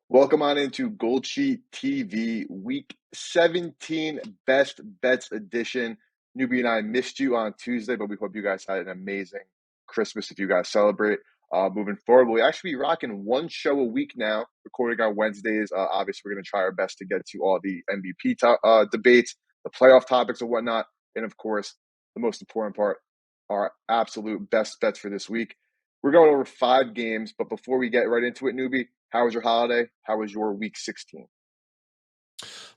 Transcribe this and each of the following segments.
Welcome on into GoldSheet TV Week 17 Best Bets Edition. Newbie and I missed you on Tuesday, but we hope you guys had an amazing Christmas if you guys celebrate. Moving forward, we'll actually be rocking one show a week now, recording on Wednesdays. Obviously, we're going to try our best to get to all the MVP debates, the playoff topics and whatnot. And of course, the most important part, our absolute best bets for this week. We're going over 5 games, but before we get right into it, Newbie, how was your holiday? How was your week 16?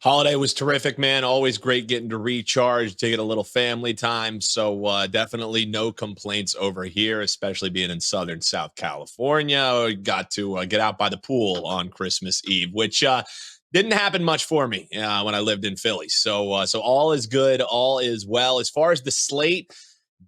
Holiday was terrific, man. Always great getting to recharge, to get a little family time. So definitely no complaints over here, especially being in Southern South California. We got to get out by the pool on Christmas Eve, which didn't happen much for me when I lived in Philly. So all is good, all is well. As far as the slate,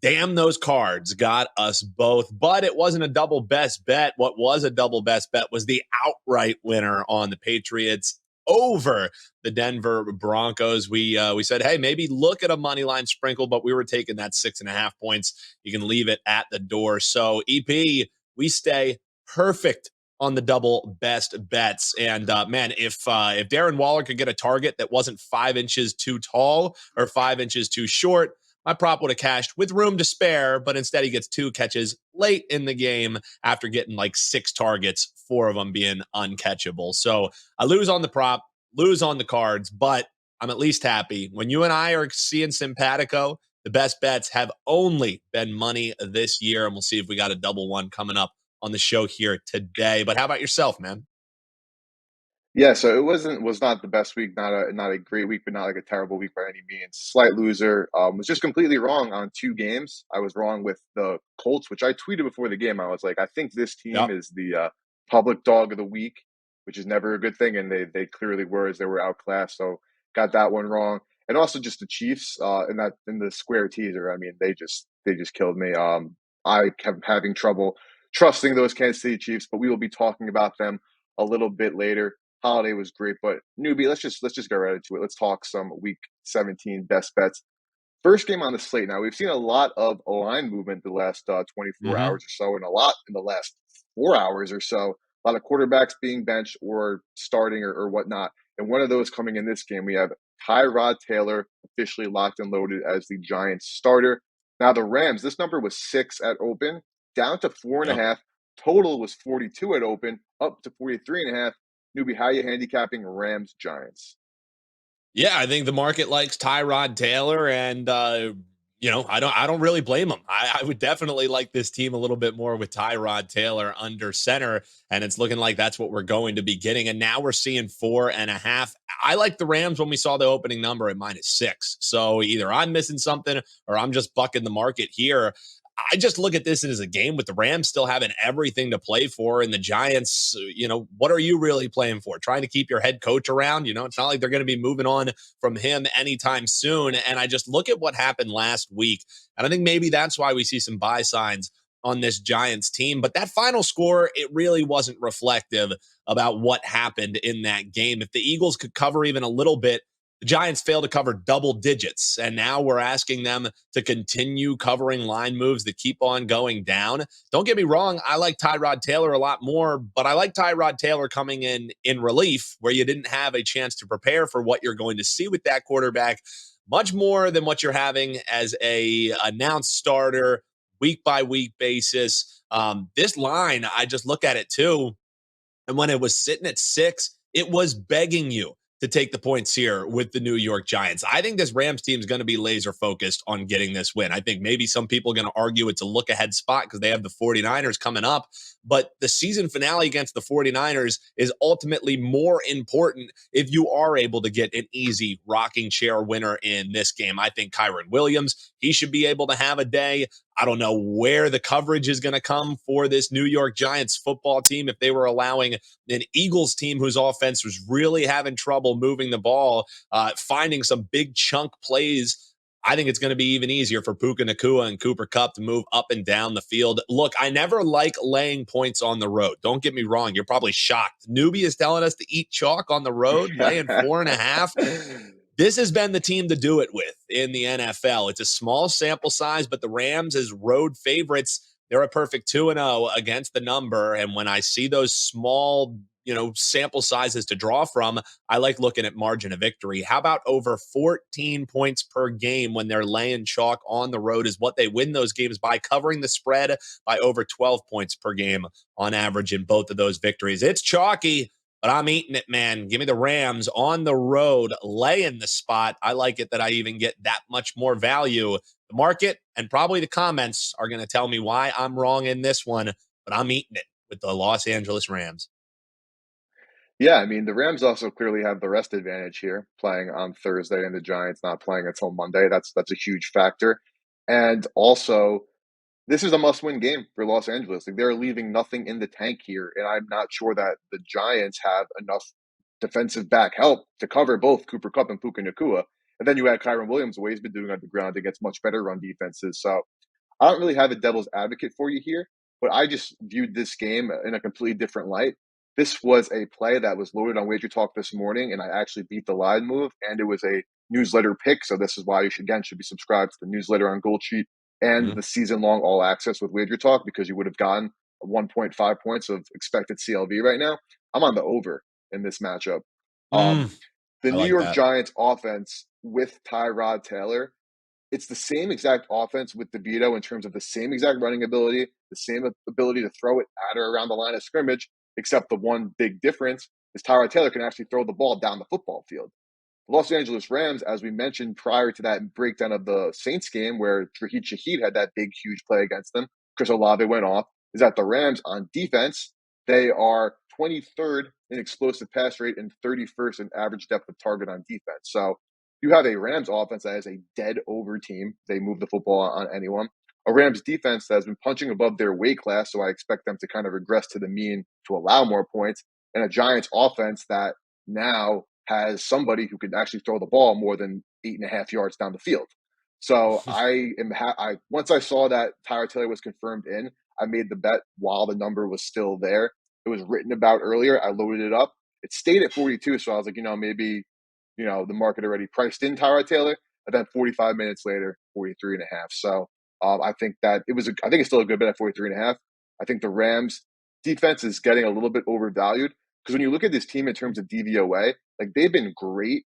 damn, those cards got us both, but it wasn't a double best bet. What was a double best bet was the outright winner on the Patriots over the Denver Broncos. We said, hey, maybe look at a money line sprinkle, but we were taking that 6.5 points. You can leave it at the door. So EP, we stay perfect on the double best bets. And man, if Darren Waller could get a target that wasn't 5 inches too tall or 5 inches too short, my prop would have cashed with room to spare, but instead he gets 2 catches late in the game after getting like 6 targets, 4 of them being uncatchable. So I lose on the prop, lose on the cards, but I'm at least happy. When you and I are seeing simpatico, the best bets have only been money this year, and we'll see if we got a double one coming up on the show here today. But how about yourself, man? Yeah, so it was not the best week, not a great week, but not like a terrible week by any means. Slight loser. Was just completely wrong on 2 games. I was wrong with the Colts, which I tweeted before the game. I was like, I think this team Yep. is the public dog of the week, which is never a good thing, and they clearly were as they were outclassed. So got that one wrong, and also just the Chiefs in the square teaser. I mean, they just killed me. I kept having trouble trusting those Kansas City Chiefs, but we will be talking about them a little bit later. Holiday was great, but Newbie, let's just get right into it. Let's talk some Week 17 best bets. First game on the slate. Now we've seen a lot of line movement the last 24 Mm-hmm. hours or so, and a lot in the last 4 hours or so. A lot of quarterbacks being benched or starting or whatnot. And one of those coming in this game, we have Tyrod Taylor officially locked and loaded as the Giants starter. Now the Rams, this number was 6 at open, down to 4.5. Total was 42 at open, up to 43.5. Newbie, how are you handicapping Rams Giants? Yeah, I think the market likes Tyrod Taylor, and I don't really blame him. I would definitely like this team a little bit more with Tyrod Taylor under center, and it's looking like that's what we're going to be getting. And now we're seeing 4.5. I like the Rams when we saw the opening number at -6. So either I'm missing something or I'm just bucking the market here. I just look at this as a game with the Rams still having everything to play for, and the Giants, what are you really playing for? Trying to keep your head coach around? It's not like they're going to be moving on from him anytime soon. And I just look at what happened last week, and I think maybe that's why we see some buy signs on this Giants team. But that final score, it really wasn't reflective about what happened in that game. If the Eagles could cover even a little bit, the Giants failed to cover double digits, and now we're asking them to continue covering line moves that keep on going down. Don't get me wrong, I like Tyrod Taylor a lot more, but I like Tyrod Taylor coming in relief where you didn't have a chance to prepare for what you're going to see with that quarterback, much more than what you're having as a announced starter week by week basis. This line, I just look at it too, and when it was sitting at 6, it was begging you to take the points here with the New York Giants. I think this Rams team is going to be laser focused on getting this win. I think maybe some people are going to argue it's a look ahead spot because they have the 49ers coming up, but the season finale against the 49ers is ultimately more important if you are able to get an easy rocking chair winner in this game. I think Kyron Williams, he should be able to have a day. I don't know where the coverage is going to come for this New York Giants football team if they were allowing an Eagles team whose offense was really having trouble moving the ball, finding some big chunk plays. I think it's going to be even easier for Puka Nacua and Cooper Kupp to move up and down the field. Look, I never like laying points on the road. Don't get me wrong. You're probably shocked. Newbie is telling us to eat chalk on the road, laying 4.5. This has been the team to do it with in the NFL. It's a small sample size, but the Rams as road favorites, they're a perfect 2-0 against the number. And when I see those small sample sizes to draw from, I like looking at margin of victory. How about over 14 points per game when they're laying chalk on the road is what they win those games by, covering the spread by over 12 points per game on average in both of those victories. It's chalky, but I'm eating it, man. Give me the Rams on the road, laying the spot. I like it that I even get that much more value. The market and probably the comments are going to tell me why I'm wrong in this one, but I'm eating it with the Los Angeles Rams. Yeah, I mean, the Rams also clearly have the rest advantage here, playing on Thursday and the Giants not playing until Monday. That's a huge factor. And also, this is a must-win game for Los Angeles. Like, they're leaving nothing in the tank here, and I'm not sure that the Giants have enough defensive back help to cover both Cooper Kupp and Puka Nacua. And then you add Kyron Williams, the way he's been doing on the ground against much better run defenses. So I don't really have a devil's advocate for you here, but I just viewed this game in a completely different light. This was a play that was loaded on WagerTalk this morning, and I actually beat the line move, and it was a newsletter pick. So this is why you should be subscribed to the newsletter on GoldSheet and Mhm. the season-long all access with WagerTalk, because you would have gotten 1.5 points of expected CLV right now. I'm on the over in this matchup. Um, the I New like York that. Giants offense with Tyrod Taylor, it's the same exact offense with DeVito in terms of the same exact running ability, the same ability to throw it at or around the line of scrimmage, except the one big difference is Tyrod Taylor can actually throw the ball down the football field. The Los Angeles Rams, as we mentioned prior to that breakdown of the Saints game where Shaheed had that big, huge play against them, Chris Olave went off, is that the Rams on defense, they are 23rd in explosive pass rate and 31st in average depth of target on defense. So you have a Rams offense that is a dead over team. They move the football on anyone. A Rams defense that has been punching above their weight class, so I expect them to kind of regress to the mean to allow more points. And a Giants offense that now has somebody who can actually throw the ball more than 8.5 yards down the field. So I once I saw that Tyler Taylor was confirmed in, I made the bet while the number was still there. It was written about earlier. I loaded it up. It stayed at 42, so I was like, maybe the market already priced in Tyrod Taylor. And then 45 minutes later, 43 and a half. So I think that I think it's still a good bet at 43 and a half. I think the Rams defense is getting a little bit overvalued because when you look at this team in terms of DVOA, like they've been great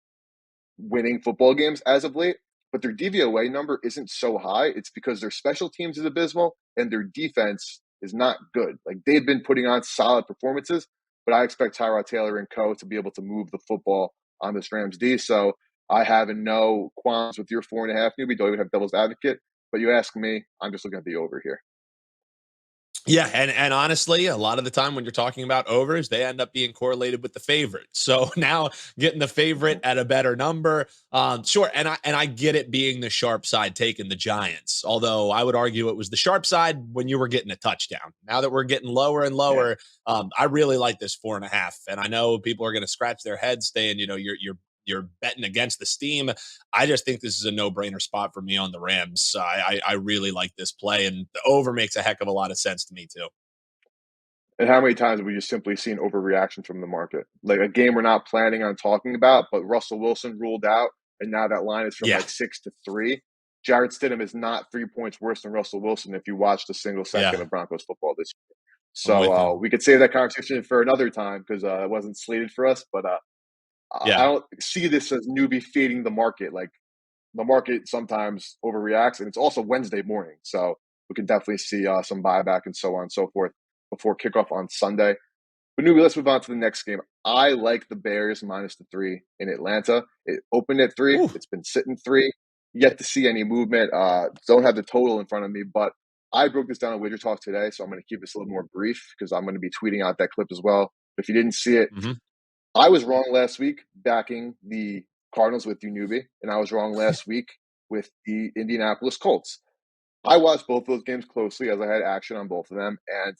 winning football games as of late, but their DVOA number isn't so high. It's because their special teams is abysmal and their defense is not good. Like they've been putting on solid performances, but I expect Tyrod Taylor and co to be able to move the football on this Rams D. So I have no qualms with your 4.5 newbie. Don't even have devil's advocate. But you ask me, I'm just looking at the over here. Yeah, and honestly, a lot of the time when you're talking about overs, they end up being correlated with the favorite. So now getting the favorite at a better number, sure. And I get it being the sharp side taking the Giants. Although I would argue it was the sharp side when you were getting a touchdown. Now that we're getting lower and Yeah. lower, I really like this 4.5. And I know people are going to scratch their heads, saying, you're betting against the steam. I just think this is a no-brainer spot for me on the Rams. I really like this play, and the over makes a heck of a lot of sense to me too. And how many times have we just simply seen overreaction from the market? Like a game we're not planning on talking about, but Russell Wilson ruled out, and now that line is from Yeah, like 6 to 3. Jarrett Stidham is not 3 points worse than Russell Wilson if you watched a single second yeah, of Broncos football this year. I'm So with you. we could save that conversation for another time because it wasn't slated for us. But I Yeah, don't see this as newbie fading the market. Like the market sometimes overreacts, and it's also Wednesday morning, so we can definitely see some buyback and so on and so forth before kickoff on Sunday. But newbie, let's move on to the next game. I like the Bears minus the 3 in Atlanta. It opened at 3. Ooh, It's been sitting 3. Yet to see any movement. Don't have the total in front of me, but I broke this down on Wager Talk today, so I'm going to keep this a little more brief because I'm going to be tweeting out that clip as well. If you didn't see it, mhm. I was wrong last week backing the Cardinals with you, newbie, and I was wrong last week with the Indianapolis Colts. I watched both those games closely as I had action on both of them, and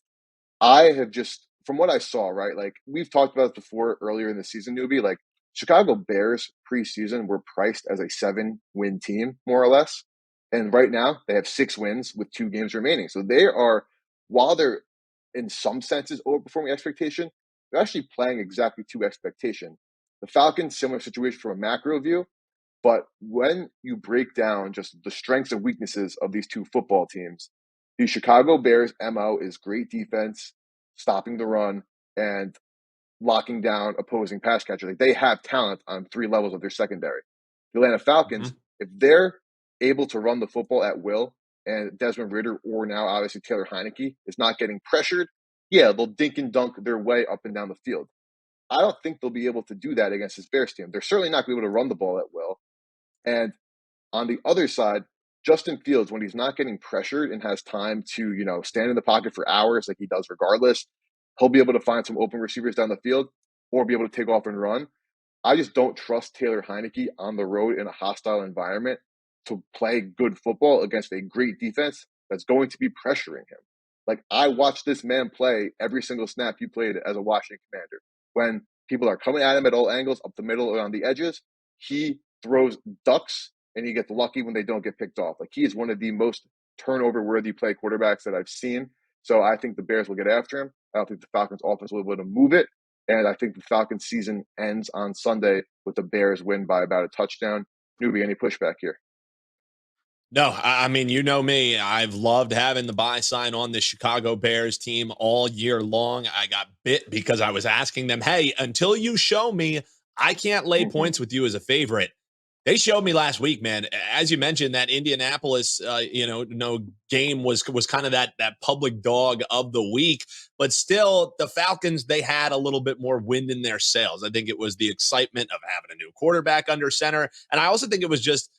I have just, from what I saw, right, like we've talked about this before earlier in the season, newbie, like Chicago Bears preseason were priced as a 7-win team, more or less. And right now they have 6 wins with 2 games remaining. So they are, while they're in some senses overperforming expectation, they're actually playing exactly to expectation. The Falcons, similar situation from a macro view, but when you break down just the strengths and weaknesses of these two football teams, the Chicago Bears MO is great defense, stopping the run, and locking down opposing pass catchers. Like, they have talent on three levels of their secondary. The Atlanta Falcons, Mhm. if they're able to run the football at will, and Desmond Ridder or now obviously Taylor Heineke is not getting pressured, yeah, they'll dink and dunk their way up and down the field. I don't think they'll be able to do that against this Bears team. They're certainly not going to be able to run the ball at will. And on the other side, Justin Fields, when he's not getting pressured and has time to, stand in the pocket for hours like he does regardless, he'll be able to find some open receivers down the field or be able to take off and run. I just don't trust Taylor Heineke on the road in a hostile environment to play good football against a great defense that's going to be pressuring him. Like, I watched this man play every single snap he played as a Washington Commander. When people are coming at him at all angles, up the middle or on the edges, he throws ducks and he gets lucky when they don't get picked off. Like, he is one of the most turnover-worthy play quarterbacks that I've seen. So I think the Bears will get after him. I don't think the Falcons' offense will be able to move it. And I think the Falcons season ends on Sunday with the Bears win by about a touchdown. Newbie, any pushback here? No, I mean, you know me. I've loved having the buy sign on the Chicago Bears team all year long. I got bit because I was asking them, hey, until you show me I can't lay Mm-hmm. points with you as a favorite. They showed me last week, man. As you mentioned, that Indianapolis, no game was kind of that public dog of the week, but still, the Falcons, they had a little bit more wind in their sails. I think it was the excitement of having a new quarterback under center, and I also think it was just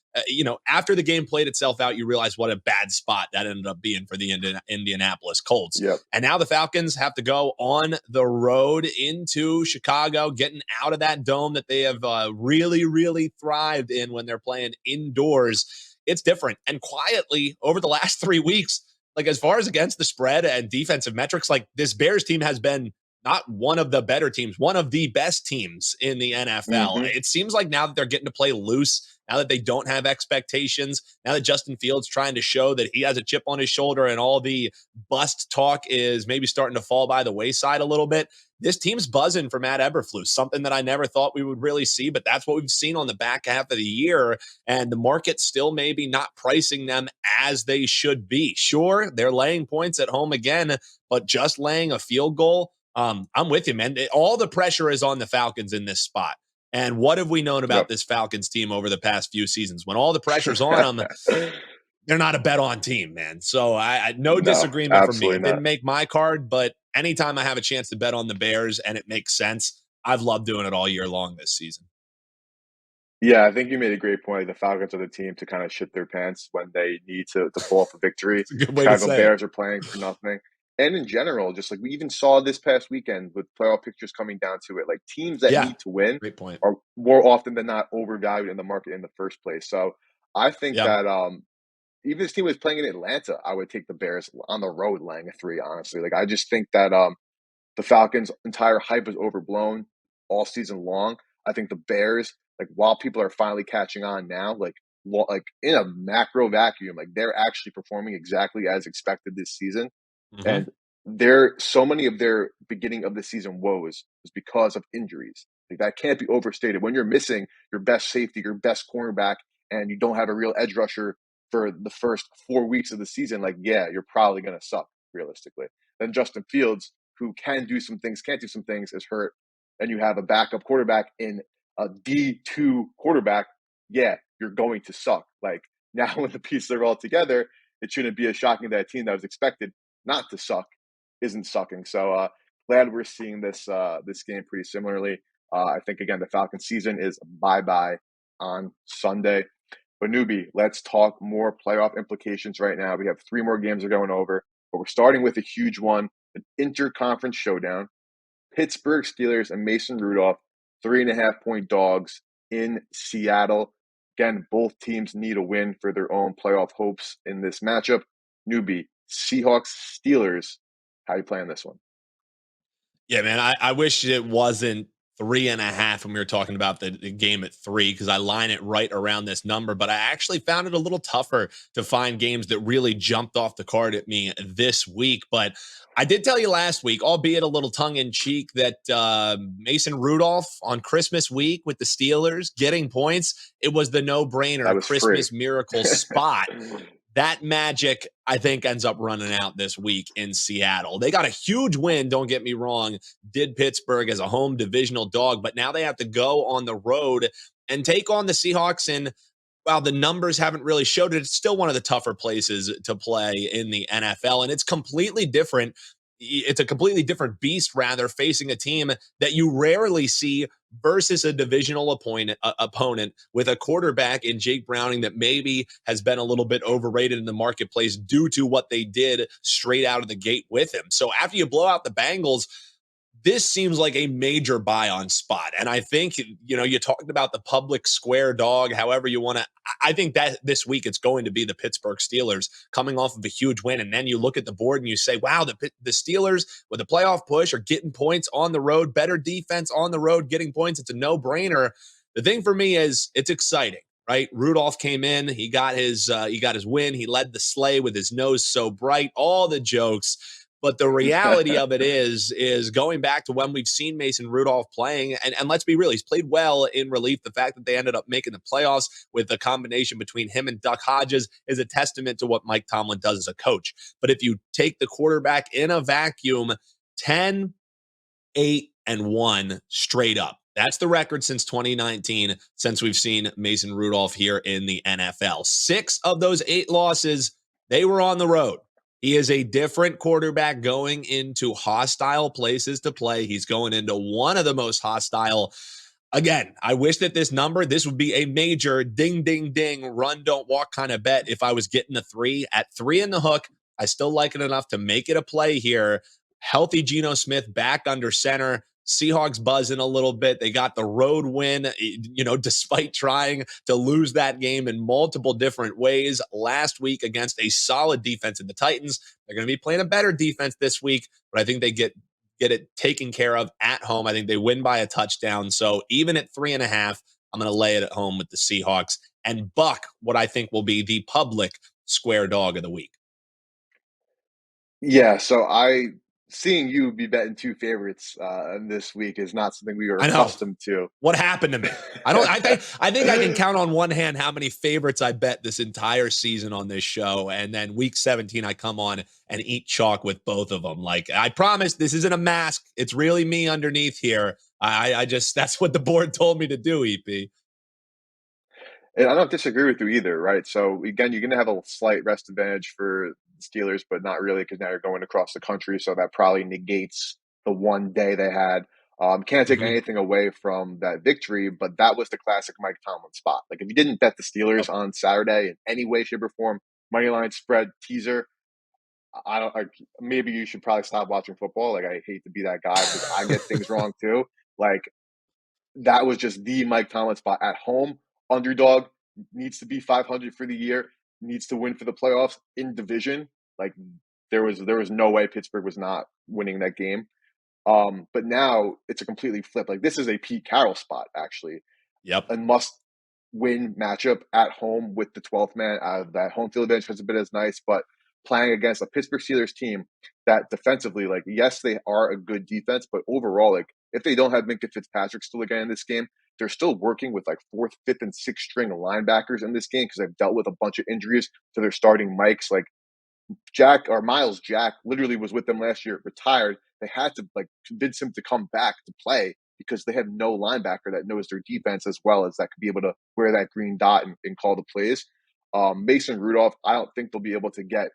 after the game played itself out, you realize what a bad spot that ended up being for the Indianapolis Colts. Yep. And now the Falcons have to go on the road into Chicago, getting out of that dome that they have really, really thrived in when they're playing indoors. It's different. And quietly, over the last 3 weeks, like as far as against the spread and defensive metrics, like this Bears team has been not one of the better teams, one of the best teams in the NFL. Mm-hmm. It seems like now that they're getting to play loose, now that they don't have expectations, now that Justin Fields trying to show that he has a chip on his shoulder and all the bust talk is maybe starting to fall by the wayside a little bit, this team's buzzing for Matt Eberflus, something that I never thought we would really see, but that's what we've seen on the back half of the year. And the market still maybe not pricing them as they should be. Sure, they're laying points at home again, but just laying a field goal. I'm with you, man. All the pressure is on the Falcons in this spot. And what have we known about Yep. this Falcons team over the past few seasons? When all the pressure's on them, they're not a bet on team, man. So I no No, disagreement from me. absolutely It not. didn't make my card, but anytime I have a chance to bet on the Bears and it makes sense, I've loved doing it all year long this season. Yeah, I think you made a great point. The Falcons are the team to kind of shit their pants when they need to pull off a victory. It's a good way to Chicago say it. Bears are playing for nothing. And in general, just like we even saw this past weekend with playoff pictures coming down to it, like teams that Yeah, need to win great point. are more often than not overvalued in the market in the first place. So I think Yeah. that even if this team was playing in Atlanta, I would take the Bears on the road laying a three, honestly. Like, I just think that the Falcons' entire hype is overblown all season long. I think the Bears, like, while people are finally catching on now, like in a macro vacuum, like they're actually performing exactly as expected this season. Hmm. And there, so many of their beginning of the season woes was because of injuries. Like, that can't be overstated. When you're missing your best safety, your best cornerback, and you don't have a real edge rusher for the first 4 weeks of the season, like, yeah, you're probably going to suck realistically. Then Justin Fields, who can do some things, can't do some things, is hurt, and you have a backup quarterback in a D2 quarterback, yeah, you're going to suck. Like, now when the pieces are all together, it shouldn't be as shocking that a team that was expected not to suck isn't sucking. So glad we're seeing this game pretty similarly. I think again the Falcons season is bye bye on Sunday. But newbie, let's talk more playoff implications right now. We have three more games we're going over, but we're starting with a huge one, an interconference showdown. Pittsburgh Steelers and Mason Rudolph, 3.5 point dogs in Seattle. Again, both teams need a win for their own playoff hopes in this matchup. Newbie, Seahawks, Steelers. How you playing this one? Yeah, man. I wish it wasn't 3.5 when we were talking about the game at 3 because I line it right around this number. But I actually found it a little tougher to find games that really jumped off the card at me this week. But I did tell you last week, albeit a little tongue in cheek, that Mason Rudolph on Christmas week with the Steelers getting points, it was the no That brainer was free. Christmas miracle spot. That magic, I think, ends up running out this week in Seattle. They got a huge win, don't get me wrong, did Pittsburgh as a home divisional dog, but now they have to go on the road and take on the Seahawks. And while the numbers haven't really showed it, it's still one of the tougher places to play in the NFL. And it's completely different. It's a completely different beast, rather, facing a team that you rarely see versus a divisional opponent with a quarterback in Jake Browning that maybe has been a little bit overrated in the marketplace due to what they did straight out of the gate with him. So after you blow out the Bengals, this seems like a major buy on spot. And I think, you talked about the public square dog, however you want to. I think that this week it's going to be the Pittsburgh Steelers coming off of a huge win. And then you look at the board and you say, wow, the Steelers with a playoff push are getting points on the road, better defense on the road, getting points. It's a no brainer. The thing for me is it's exciting. Right, Rudolph came in. He got his win. He led the sleigh with his nose so bright. All the jokes. But the reality of it is going back to when we've seen Mason Rudolph playing, and let's be real, he's played well in relief. The fact that they ended up making the playoffs with the combination between him and Duck Hodges is a testament to what Mike Tomlin does as a coach. But if you take the quarterback in a vacuum, 10, 8, and 1 straight up. That's the record since 2019, since we've seen Mason Rudolph here in the NFL. 6 of those 8 losses, they were on the road. He is a different quarterback going into hostile places to play. He's going into one of the most hostile. Again, I wish that this would be a major ding, ding, ding, run, don't walk kind of bet if I was getting a 3. At 3 in the hook, I still like it enough to make it a play here. Healthy Geno Smith back under center. Seahawks buzzing a little bit. They got the road win, despite trying to lose that game in multiple different ways last week against a solid defense in the Titans. They're going to be playing a better defense this week, but I think they get it taken care of at home. I think they win by a touchdown. So even at 3.5, I'm going to lay it at home with the Seahawks and buck what I think will be the public square dog of the week. Yeah, so seeing you be betting two favorites this week is not something we are I know. accustomed to. What happened to me? I think I can count on one hand how many favorites I bet this entire season on this show. And then week 17, I come on and eat chalk with both of them. Like, I promise this isn't a mask. It's really me underneath here. I just, that's what the board told me to do, EP. And I don't disagree with you either, right? So again, you're going to have a slight rest advantage for the Steelers, but not really because now you're going across the country. So that probably negates the one day they had. Can't take Mhm. anything away from that victory, but that was the classic Mike Tomlin spot. Like if you didn't bet the Steelers Yep. on Saturday in any way, shape, or form, money line spread teaser, I don't. Like, maybe you should probably stop watching football. Like I hate to be that guy because I get things wrong too. Like that was just the Mike Tomlin spot at home. Underdog needs to be 500 for the year, needs to win for the playoffs in division. Like there was no way Pittsburgh was not winning that game. But now it's a completely flip. Like this is a Pete Carroll spot actually, Yep. a must win matchup at home with the 12th man. That home field advantage hasn't been as nice, but playing against a Pittsburgh Steelers team that defensively, like, yes, they are a good defense, but overall, like, if they don't have Minkah Fitzpatrick still again in this game, they're still working with like fourth, fifth, and sixth string linebackers in this game because they've dealt with a bunch of injuries to their starting Mikes. Like Miles Jack literally was with them last year, retired. They had to like convince him to come back to play because they have no linebacker that knows their defense as well as that could be able to wear that green dot and call the plays. Mason Rudolph, I don't think they'll be able to get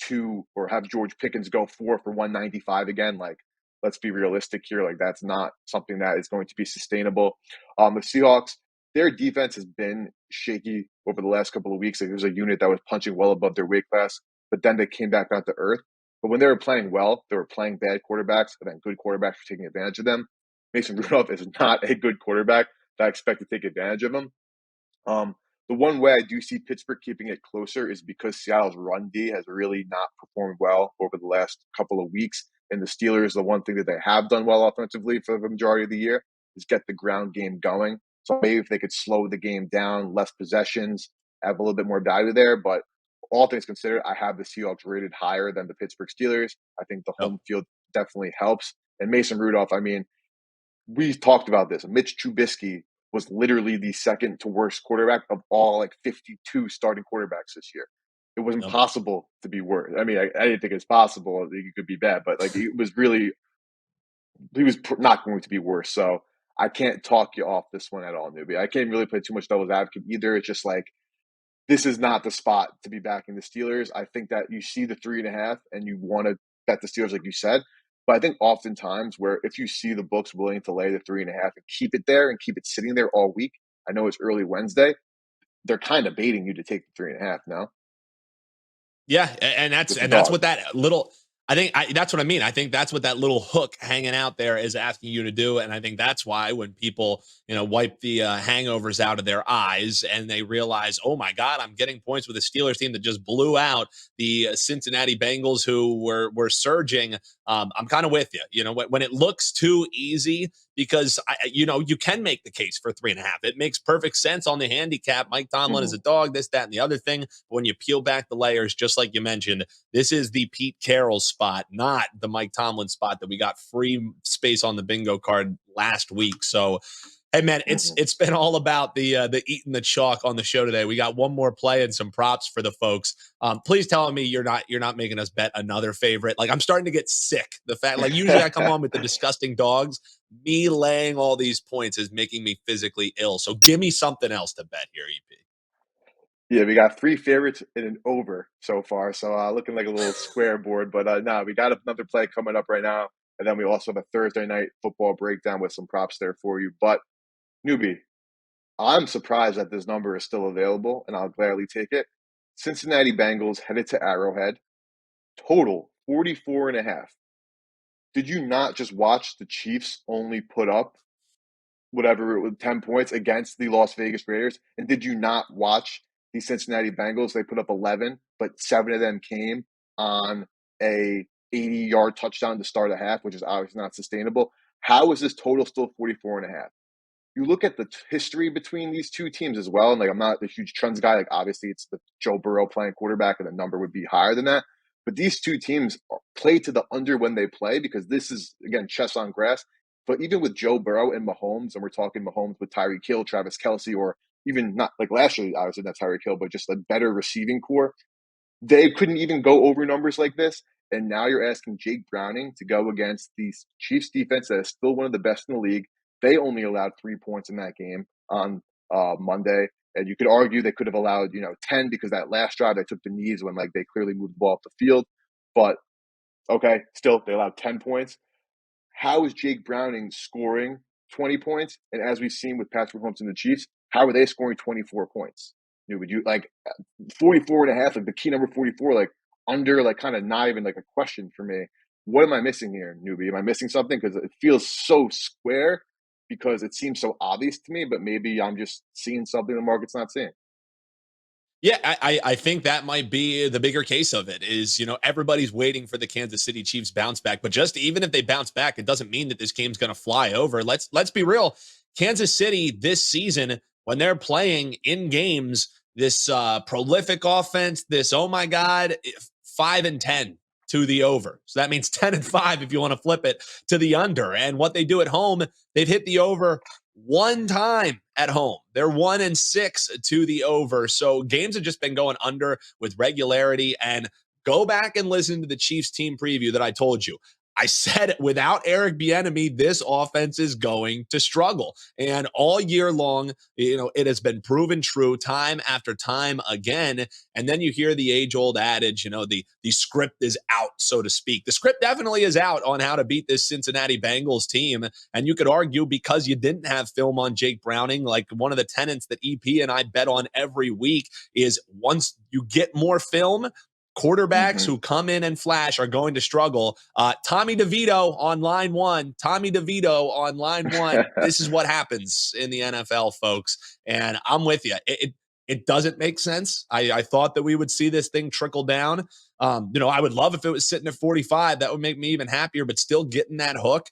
to or have George Pickens go 4 for 195 again. Like, let's be realistic here. Like, that's not something that is going to be sustainable. The Seahawks, their defense has been shaky over the last couple of weeks. Like, there's a unit that was punching well above their weight class, but then they came back down to earth. But when they were playing well, they were playing bad quarterbacks, and then good quarterbacks were taking advantage of them. Mason Rudolph is not a good quarterback that I expect to take advantage of him. Um, the one way I do see Pittsburgh keeping it closer is because Seattle's run D has really not performed well over the last couple of weeks. And the Steelers, the one thing that they have done well offensively for the majority of the year is get the ground game going. So maybe if they could slow the game down, less possessions, have a little bit more value there. But all things considered, I have the Seahawks rated higher than the Pittsburgh Steelers. I think the Yep. home field definitely helps. And Mason Rudolph, I mean, we talked about this. Mitch Trubisky was literally the second to worst quarterback of all like 52 starting quarterbacks this year. it wasn't Yep. possible to be worse. I mean, I didn't think it was possible. I think it could be bad, but like it was really, he was not going to be worse. So I can't talk you off this one at all, newbie. I can't really play too much devil's advocate either. It's just like, this is not the spot to be backing the Steelers. I think that you see the 3.5 and you want to bet the Steelers, like you said. But I think oftentimes where if you see the books willing to lay the 3.5 and keep it there and keep it sitting there all week, I know it's early Wednesday, they're kind of baiting you to take the 3.5 now Yeah, and with the that's dog. what that little. That's what I mean. I think that's what that little hook hanging out there is asking you to do, and I think that's why when people wipe the hangovers out of their eyes and they realize, oh my God, I'm getting points with a Steelers team that just blew out the Cincinnati Bengals, who were surging. I'm kind of with you. When it looks too easy, because you can make the case for 3.5. It makes perfect sense on the handicap. Mike Tomlin is Mm-hmm. a dog, this, that, and the other thing. But when you peel back the layers, just like you mentioned, this is the Pete Carroll spot, not the Mike Tomlin spot that we got free space on the bingo card last week. So, hey man, Mm-hmm. it's been all about the eating the chalk on the show today. We got one more play and some props for the folks. Please tell me you're not making us bet another favorite. Like, I'm starting to get sick. The fact, like, usually I come on with the disgusting dogs. Me laying all these points is making me physically ill. So give me something else to bet here, EP. Yeah, we got 3 favorites and an over so far. So looking like a little square board. But no, we got another play coming up right now. And then we also have a Thursday night football breakdown with some props there for you. But newbie, I'm surprised that this number is still available, and I'll gladly take it. Cincinnati Bengals headed to Arrowhead, total 44.5. Did you not just watch the Chiefs only put up whatever it was, 10 points against the Las Vegas Raiders? And did you not watch the Cincinnati Bengals? They put up 11, but 7 of them came on a 80-yard touchdown to start a half, which is obviously not sustainable. How is this total still 44.5? You look at the history between these two teams as well, and like I'm not a huge trends guy. Like obviously it's the Joe Burrow playing quarterback, and the number would be higher than that. But these two teams play to the under when they play because this is again chess on grass. But even with Joe Burrow and Mahomes, and we're talking Mahomes with Tyreek Hill, Travis Kelce, or even not like last year, obviously not Tyreek Hill, but just a better receiving core. They couldn't even go over numbers like this. And now you're asking Jake Browning to go against the Chiefs defense that is still one of the best in the league. They only allowed 3 points in that game on Monday. And you could argue they could have allowed, 10 because that last drive they took the knees when like they clearly moved the ball up the field. But okay, still they allowed 10 points. How is Jake Browning scoring 20 points? And as we've seen with Patrick Mahomes and the Chiefs, how are they scoring 24 points? Would you like 44.5, like the key number 44, like under, like kind of not even like a question for me. What am I missing here, newbie? Am I missing something? Because it feels so square because it seems so obvious to me, but maybe I'm just seeing something the market's not seeing. Yeah, I think that might be the bigger case of it is, everybody's waiting for the Kansas City Chiefs bounce back, but just even if they bounce back, it doesn't mean that this game's going to fly over. Let's be real. Kansas City this season, when they're playing in games, this prolific offense, this, oh my God, 5-10 to the over. So that means 10-5 if you want to flip it to the under. And what they do at home, they've hit the over one time at home. They're 1-6 to the over. So games have just been going under with regularity. And go back and listen to the Chiefs team preview that I told you. I said without Eric Bieniemy, this offense is going to struggle. And all year long, it has been proven true time after time again. And then you hear the age-old adage, the script is out, so to speak. The script definitely is out on how to beat this Cincinnati Bengals team. And you could argue because you didn't have film on Jake Browning, like one of the tenets that EP and I bet on every week is once you get more film, quarterbacks Mm-hmm. who come in and flash are going to struggle. Tommy DeVito on line one. Tommy DeVito on line one. This is what happens in the NFL, folks. And I'm with you. It doesn't make sense. I thought that we would see this thing trickle down. I would love if it was sitting at 45. That would make me even happier, but still getting that hook.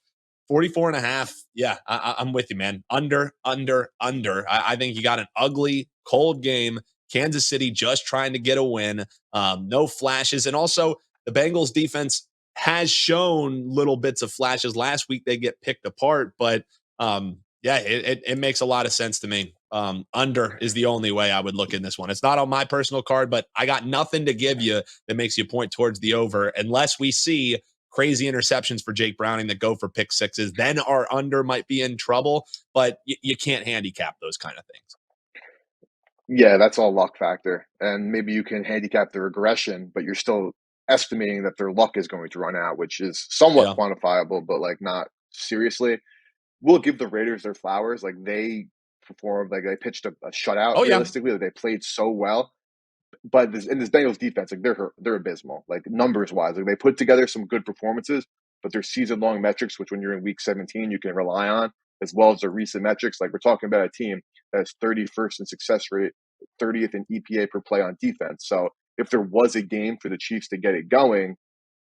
44.5. Yeah, I'm with you, man. Under. I think you got an ugly, cold game. Kansas City just trying to get a win. No flashes. And also, the Bengals defense has shown little bits of flashes. Last week, they get picked apart. But yeah, it makes a lot of sense to me. Under is the only way I would look in this one. It's not on my personal card, but I got nothing to give you that makes you point towards the over unless we see crazy interceptions for Jake Browning that go for pick sixes. Then our under might be in trouble, but you can't handicap those kind of things. Yeah, that's all luck factor. And maybe you can handicap the regression, but you're still estimating that their luck is going to run out, which is somewhat Yeah. quantifiable, but like not seriously. We'll give the Raiders their flowers. Like they performed, like they pitched a shutout Oh yeah. realistically. Like they played so well. But this Bengals defense, like they're abysmal, like numbers wise. Like they put together some good performances, but their season long metrics, which when you're in week 17, you can rely on, as well as their recent metrics. Like we're talking about a team that's 31st in success rate, 30th in EPA per play on defense. So if there was a game for the Chiefs to get it going,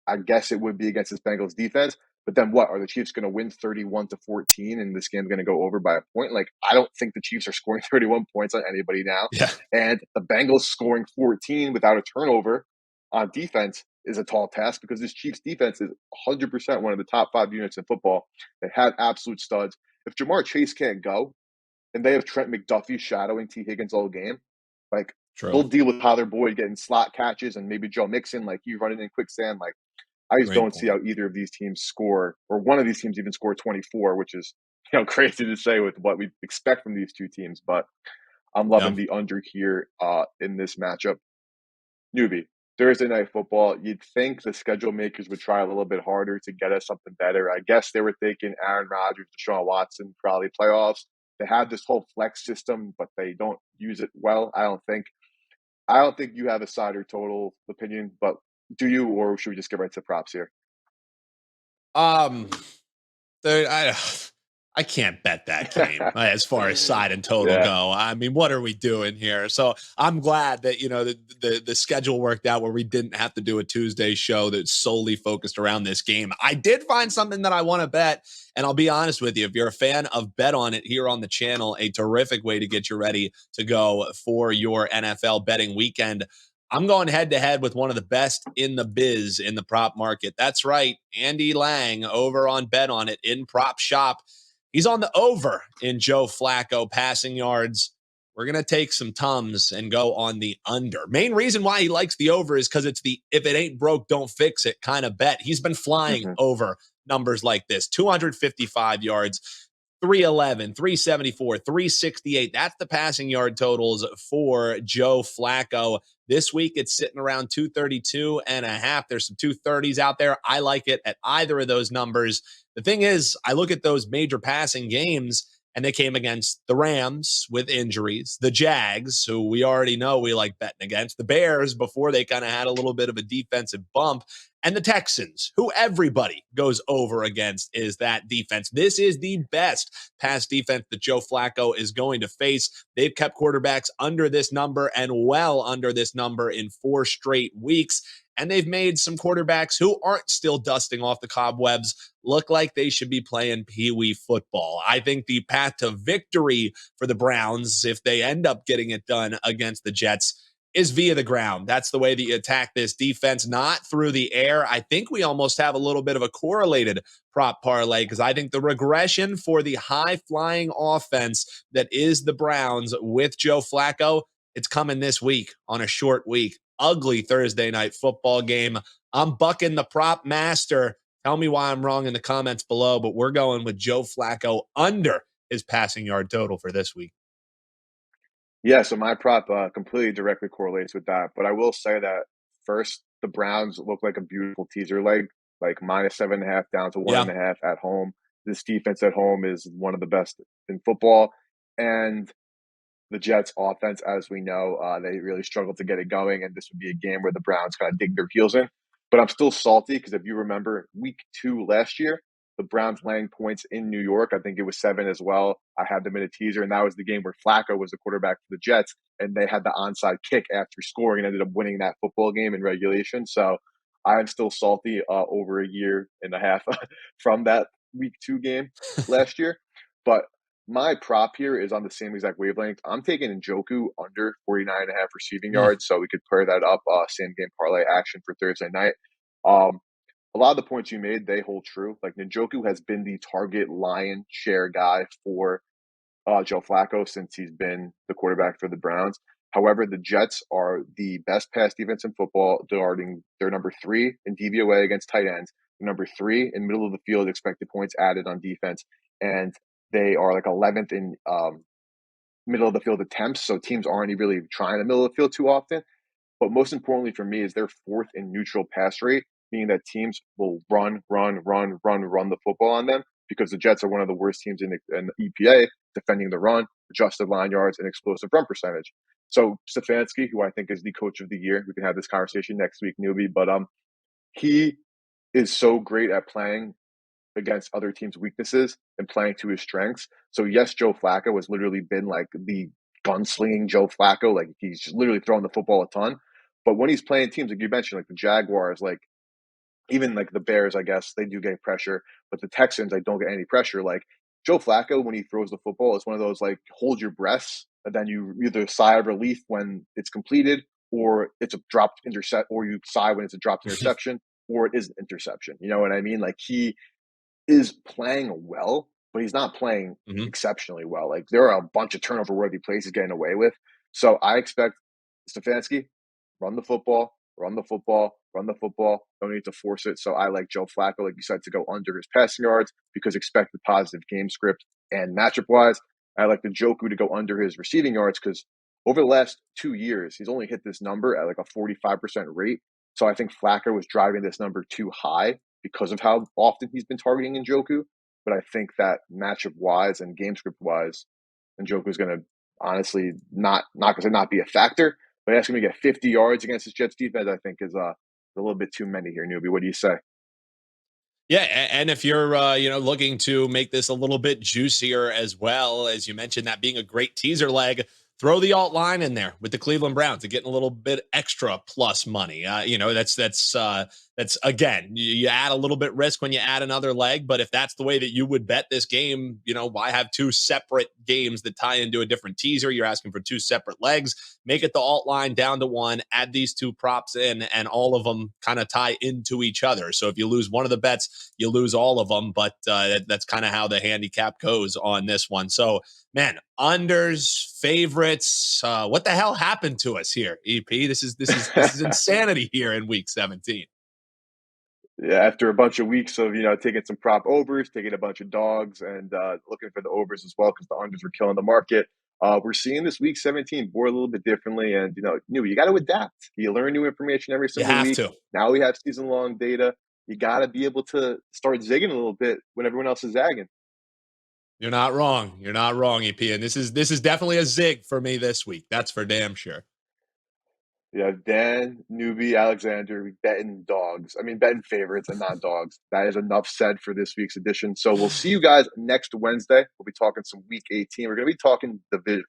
I guess it would be against this Bengals defense. But then what? Are the Chiefs going to win 31-14 and this game's going to go over by a point? Like, I don't think the Chiefs are scoring 31 points on anybody now. Yeah. And the Bengals scoring 14 without a turnover on defense is a tall task because this Chiefs defense is 100% one of the top 5 units in football. They have absolute studs. If Jamar Chase can't go and they have Trent McDuffie shadowing T. Higgins all game, like, they'll True. deal with Tyler Boyd getting slot catches and maybe Joe Mixon, like, you running in quicksand. Like, I just Great don't see point. how either of these teams score, or one of these teams even score 24, which is crazy to say with what we expect from these two teams. But I'm Yeah. loving the under here in this matchup. Newbie, Thursday night football. You'd think the schedule makers would try a little bit harder to get us something better. I guess they were thinking Aaron Rodgers, Deshaun Watson, probably playoffs. They have this whole flex system, but they don't use it well. I don't think. I don't think you have a side or total opinion, but do you, or should we just get right to props here? Um, Dude, I can't bet that game as far as side and total Yeah. go. I mean, what are we doing here? So I'm glad that the schedule worked out where we didn't have to do a Tuesday show that's solely focused around this game. I did find something that I want to bet, and I'll be honest with you, if you're a fan of Bet On It here on the channel, a terrific way to get you ready to go for your NFL betting weekend. I'm going head to head with one of the best in the biz in the prop market. That's right. Andy Lang over on Bet On It in Prop Shop. He's on the over in Joe Flacco passing yards. We're going to take some Tums and go on the under. Main reason why he likes the over is because it's the if it ain't broke, don't fix it kind of bet. He's been flying Mhm. over numbers like this 255 yards, 311, 374, 368. That's the passing yard totals for Joe Flacco. This week, it's sitting around 232 and a half. There's some 230s out there. I like it at either of those numbers. The thing is, I look at those major passing games, and they came against the Rams with injuries, the Jags, who we already know we like betting against, the Bears before they kind of had a little bit of a defensive bump, and the Texans, who everybody goes over against, is that defense. This is the best pass defense that Joe Flacco is going to face. They've kept quarterbacks under this number and well under this number in 4 straight weeks. And they've made some quarterbacks who aren't still dusting off the cobwebs look like they should be playing peewee football. I think the path to victory for the Browns, if they end up getting it done against the Jets, is via the ground. That's the way that you attack this defense, not through the air. I think we almost have a little bit of a correlated prop parlay because I think the regression for the high flying offense that is the Browns with Joe Flacco, it's coming this week on a short week. Ugly Thursday night football game. I'm bucking the prop master. Tell me why I'm wrong in the comments below, but we're going with Joe Flacco under his passing yard total for this week. Yeah, so my prop completely directly correlates with that. But I will say that first, the Browns look like a beautiful teaser leg, like -7.5 down to one Yeah. and a half at home. This defense at home is one of the best in football. And the Jets offense, as we know, they really struggled to get it going, and this would be a game where the Browns kind of dig their heels in. But I'm still salty because if you remember week 2 last year, the Browns laying points in New York, I think it was 7 as well. I had them in a teaser, and that was the game where Flacco was the quarterback for the Jets, and they had the onside kick after scoring and ended up winning that football game in regulation. So I'm still salty over a year and a half from that week 2 game last year. But my prop here is on the same exact wavelength. I'm taking Njoku under 49.5 receiving Mm. yards, so we could pair that up, same game parlay action for Thursday night. Um, a lot of the points you made, they hold true. Like Njoku has been the target lion share guy for Joe Flacco since he's been the quarterback for the Browns. However, the Jets are the best pass defense in football. They're number 3 in DVOA against tight ends. They're number 3 in middle of the field expected points added on defense, and they are like 11th in middle of the field attempts. So teams aren't really trying the middle of the field too often. But most importantly for me is they're 4th in neutral pass rate, meaning that teams will run the football on them because the Jets are one of the worst teams in EPA defending the run, adjusted line yards, and explosive run percentage. So Stefanski, who I think is the coach of the year, we can have this conversation next week, newbie, but he is so great at playing against other teams' weaknesses and playing to his strengths. So yes, Joe Flacco has literally been like the gunslinging Joe Flacco, like he's just literally throwing the football a ton. But when he's playing teams like you mentioned, like the Jaguars, like even like the Bears, I guess they do get pressure, but the Texans, I don't get any pressure. Like Joe Flacco, when he throws the football, it's one of those like hold your breaths, and then you either sigh of relief when it's completed, or it's a dropped intercept, or you sigh when it's a dropped interception, or it is an interception. You know what I mean? Like he is playing well, but he's not playing Mhm. exceptionally well. Like there are a bunch of turnover worthy plays he's getting away with. So I expect Stefanski run the football, run the football, run the football. Don't need to force it. So I like Joe Flacco, like you said, to go under his passing yards because expect the positive game script and matchup wise. I like the Joku to go under his receiving yards because over the last 2 years, he's only hit this number at like a 45% rate. So I think Flacco was driving this number too high because of how often he's been targeting Njoku. But I think that matchup wise and game script wise, Njoku is going to honestly not going to not be a factor. But asking him to get 50 yards against his Jets defense, I think is a little bit too many here, newbie. What do you say? Yeah, and if you're looking to make this a little bit juicier as well, as you mentioned, that being a great teaser leg, throw the alt line in there with the Cleveland Browns to get a little bit extra plus money. That's again, you add a little bit risk when you add another leg, but if that's the way that you would bet this game, why have two separate games that tie into a different teaser? You're asking for two separate legs. Make it the alt line down to one, add these two props in, and all of them kind of tie into each other. So if you lose one of the bets, you lose all of them. But that's kind of how the handicap goes on this one. So, man, unders, favorites. What the hell happened to us here, EP? This is insanity here in week 17. Yeah, after a bunch of weeks of taking some prop overs, taking a bunch of dogs, and looking for the overs as well because the unders were killing the market. We're seeing this week 17 board a little bit differently, and you got to adapt. You learn new information every You single have week. to. Now we have season long data. You got to be able to start zigging a little bit when everyone else is zagging. You're not wrong. You're not wrong, EP. And this is definitely a zig for me this week. That's for damn sure. Yeah, Dan, newbie, Alexander, we betting dogs. I mean, betting favorites and not dogs. That is enough said for this week's edition. So we'll see you guys next Wednesday. We'll be talking some Week 18. We're going to be talking the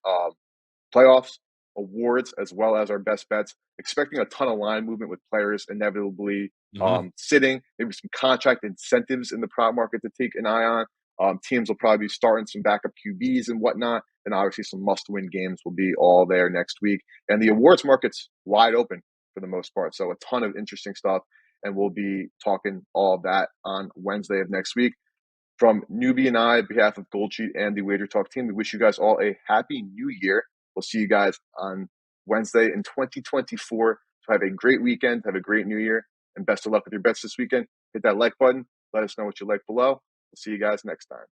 playoffs, awards, as well as our best bets. Expecting a ton of line movement with players inevitably Mhm. sitting. Maybe some contract incentives in the prop market to take an eye on. Teams will probably be starting some backup QBs and whatnot. And obviously, some must win games will be all there next week. And the awards market's wide open for the most part. So, a ton of interesting stuff. And we'll be talking all of that on Wednesday of next week. From Newbie and I, on behalf of GoldSheet and the WagerTalk team, we wish you guys all a happy new year. We'll see you guys on Wednesday in 2024. So have a great weekend, have a great new year, and best of luck with your bets this weekend. Hit that like button. Let us know what you like below. We'll see you guys next time.